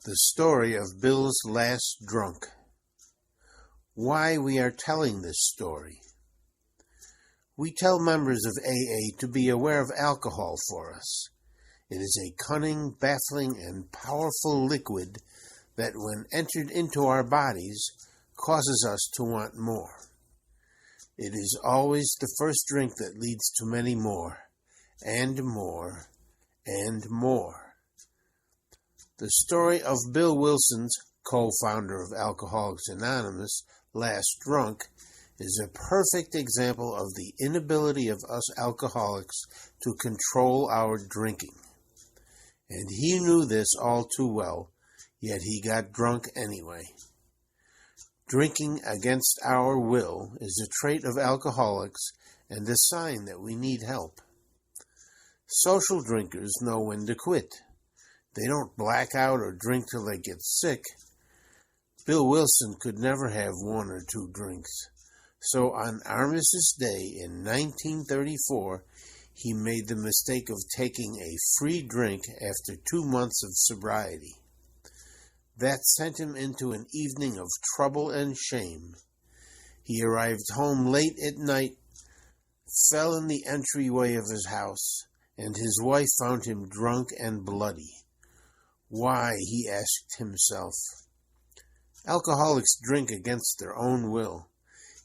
The story of Bill's last drunk. Why we are telling this story. We tell members of AA to be aware of alcohol for us. It is a cunning, baffling, and powerful liquid that, when entered into our bodies, causes us to want more. It is always the first drink that leads to many more, and more, and more. The story of Bill Wilson's, co-founder of Alcoholics Anonymous, last drunk, is a perfect example of the inability of us alcoholics to control our drinking. And he knew this all too well, yet he got drunk anyway. Drinking against our will is a trait of alcoholics and a sign that we need help. Social drinkers know when to quit. They don't black out or drink till they get sick. Bill Wilson could never have one or two drinks. So on Armistice Day in 1934, he made the mistake of taking a free drink after 2 months of sobriety. That sent him into an evening of trouble and shame. He arrived home late at night, fell in the entryway of his house, and his wife found him drunk and bloody. Why, he asked himself. Alcoholics drink against their own will,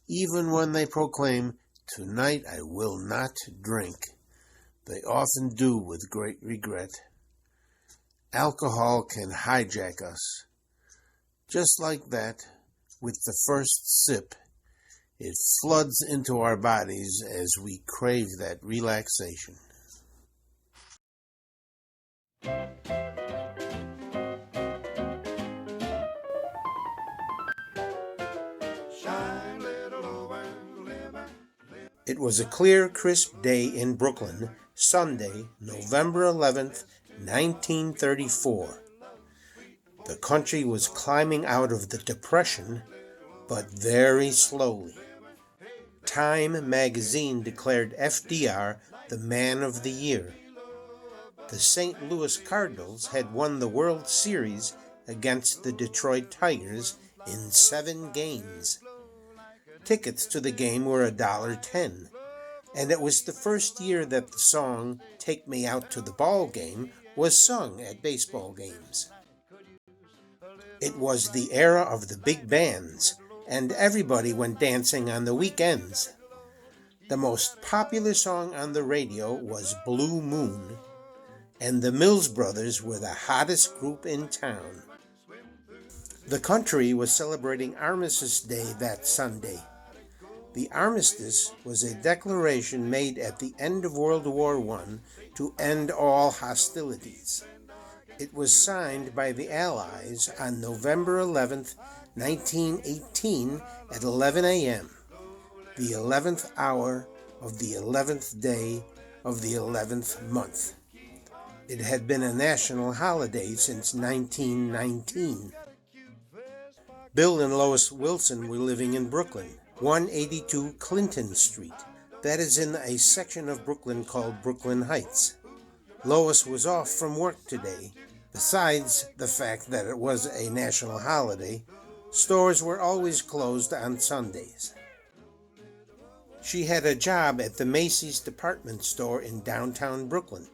even when they proclaim, "Tonight I will not drink." They often do with great regret. Alcohol can hijack us. Just like that, with the first sip, it floods into our bodies as we crave that relaxation. It was a clear, crisp day in Brooklyn, Sunday, November 11th, 1934. The country was climbing out of the Depression, but very slowly. Time magazine declared FDR the Man of the Year. The St. Louis Cardinals had won the World Series against the Detroit Tigers in 7 games. Tickets to the game were $1.10, and it was the first year that the song "Take Me Out to the Ball Game" was sung at baseball games. It was the era of the big bands, and everybody went dancing on the weekends. The most popular song on the radio was "Blue Moon," and the Mills Brothers were the hottest group in town. The country was celebrating Armistice Day that Sunday. The armistice was a declaration made at the end of World War I to end all hostilities. It was signed by the Allies on November 11, 1918 at 11 a.m., the 11th hour of the 11th day of the 11th month. It had been a national holiday since 1919. Bill and Lois Wilson were living in Brooklyn, 182 Clinton Street. That is in a section of Brooklyn called Brooklyn Heights. Lois was off from work today. Besides the fact that it was a national holiday, stores were always closed on Sundays. She had a job at the Macy's department store in downtown Brooklyn.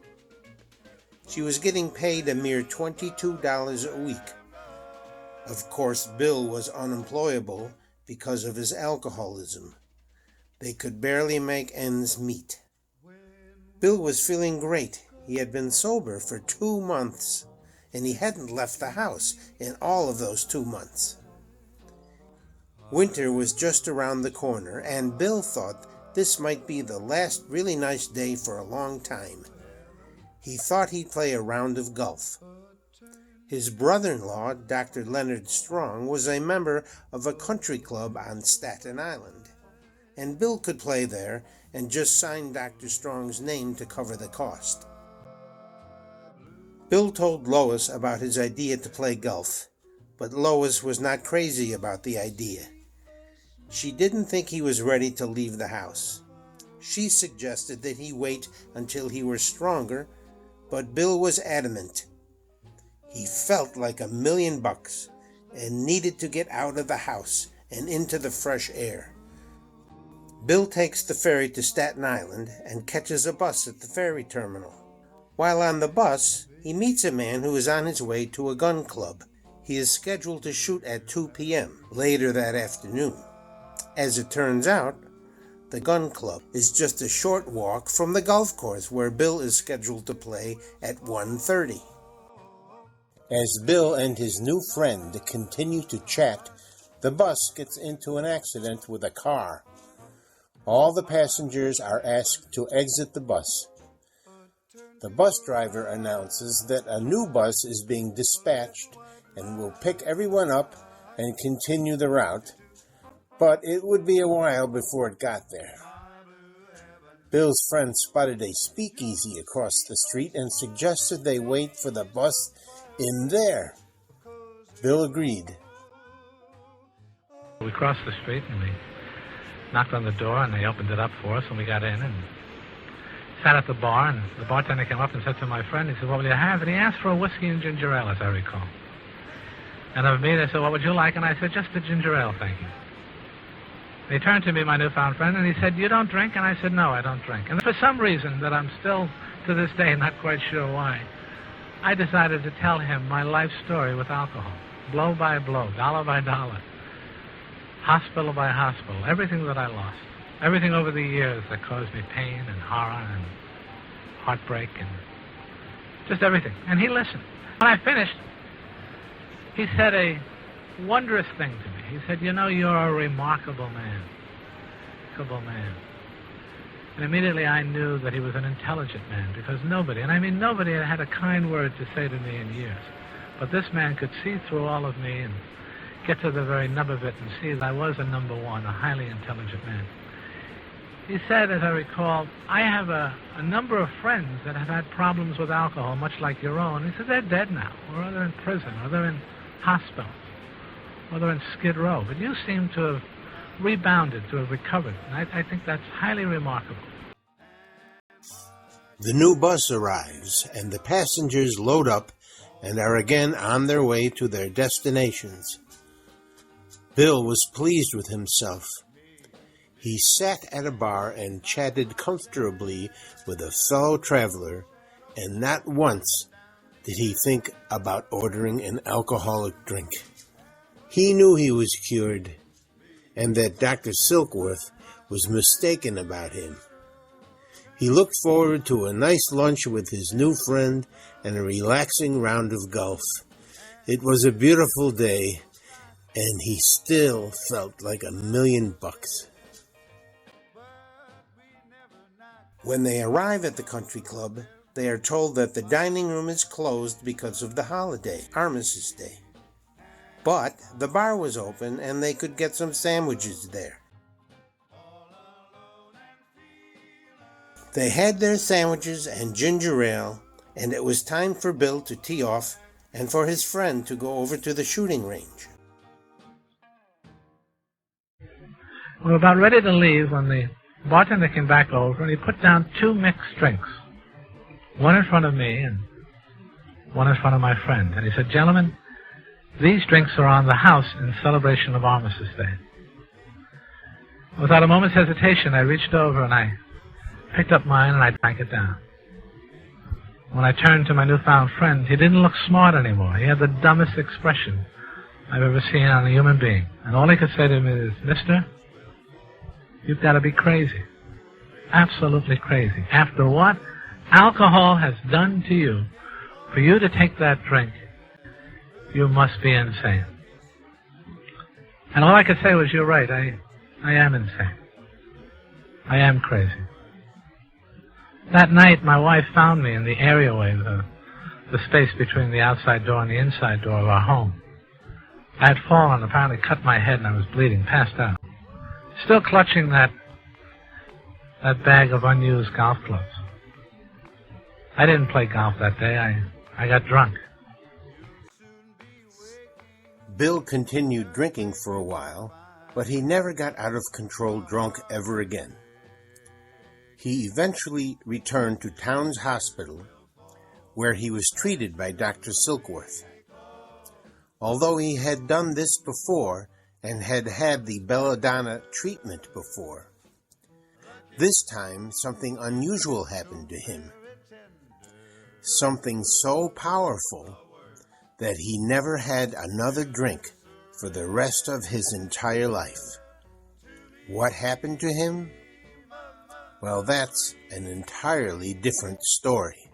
She was getting paid a mere $22 a week. Of course, Bill was unemployable because of his alcoholism. They could barely make ends meet. Bill was feeling great. He had been sober for 2 months, and he hadn't left the house in all of those 2 months. Winter was just around the corner, and Bill thought this might be the last really nice day for a long time. He thought he'd play a round of golf. His brother-in-law, Dr. Leonard Strong, was a member of a country club on Staten Island, and Bill could play there and just sign Dr. Strong's name to cover the cost. Bill told Lois about his idea to play golf, but Lois was not crazy about the idea. She didn't think he was ready to leave the house. She suggested that he wait until he were stronger, but Bill was adamant. He felt like $1,000,000 and needed to get out of the house and into the fresh air. Bill takes the ferry to Staten Island and catches a bus at the ferry terminal. While on the bus, he meets a man who is on his way to a gun club. He is scheduled to shoot at 2 p.m. later that afternoon. As it turns out, the gun club is just a short walk from the golf course where Bill is scheduled to play at 1:30. As Bill and his new friend continue to chat, the bus gets into an accident with a car. All the passengers are asked to exit the bus. The bus driver announces that a new bus is being dispatched and will pick everyone up and continue the route, but it would be a while before it got there. Bill's friend spotted a speakeasy across the street and suggested they wait for the bus in there. Bill agreed. We crossed the street and we knocked on the door and they opened it up for us and we got in and sat at the bar, and the bartender came up and said to my friend, he said, "What will you have?" And he asked for a whiskey and ginger ale, as I recall. And of me, they said, "What would you like?" And I said, "Just a ginger ale, thank you." He turned to me, my newfound friend, and he said, "You don't drink?" And I said, "No, I don't drink." And for some reason that I'm still, to this day, not quite sure why, I decided to tell him my life story with alcohol, blow by blow, dollar by dollar, hospital by hospital, everything that I lost, everything over the years that caused me pain and horror and heartbreak and just everything. And he listened. When I finished, he said a wondrous thing to me. He said, "You know, you're a remarkable man. Remarkable man." And immediately I knew that he was an intelligent man, because nobody, and I mean nobody, had a kind word to say to me in years. But this man could see through all of me and get to the very nub of it and see that I was a number one, a highly intelligent man. He said, as I recall, "I have a number of friends that have had problems with alcohol, much like your own." He said, "They're dead now, or they're in prison, or they're in hospitals, or they're in Skid Row. But you seem to have rebounded, to have recovered. And I think that's highly remarkable." The new bus arrives, and the passengers load up and are again on their way to their destinations. Bill was pleased with himself. He sat at a bar and chatted comfortably with a fellow traveler, and not once did he think about ordering an alcoholic drink. He knew he was cured, and that Dr. Silkworth was mistaken about him. He looked forward to a nice lunch with his new friend and a relaxing round of golf. It was a beautiful day, and he still felt like $1,000,000. When they arrive at the country club, they are told that the dining room is closed because of the holiday, Armistice Day. But the bar was open and they could get some sandwiches there. They had their sandwiches and ginger ale, and it was time for Bill to tee off and for his friend to go over to the shooting range. We were about ready to leave when the bartender came back over and he put down 2 mixed drinks, one in front of me and one in front of my friend. And he said, "Gentlemen, these drinks are on the house in celebration of Armistice Day." Without a moment's hesitation, I reached over and I picked up mine and I drank it down. When I turned to my newfound friend, he didn't look smart anymore. He had the dumbest expression I've ever seen on a human being. And all he could say to me is, "Mister, you've got to be crazy. Absolutely crazy. After what alcohol has done to you, for you to take that drink, you must be insane." And all I could say was, "You're right, I am insane. I am crazy." That night, my wife found me in the areaway, the space between the outside door and the inside door of our home. I had fallen, apparently cut my head, and I was bleeding, passed out. Still clutching that bag of unused golf clubs. I didn't play golf that day. I got drunk. Bill continued drinking for a while, but he never got out of control drunk ever again. He eventually returned to Towns Hospital, where he was treated by Dr. Silkworth. Although he had done this before and had had the belladonna treatment before, this time something unusual happened to him. Something so powerful that he never had another drink for the rest of his entire life. What happened to him? Well, that's an entirely different story.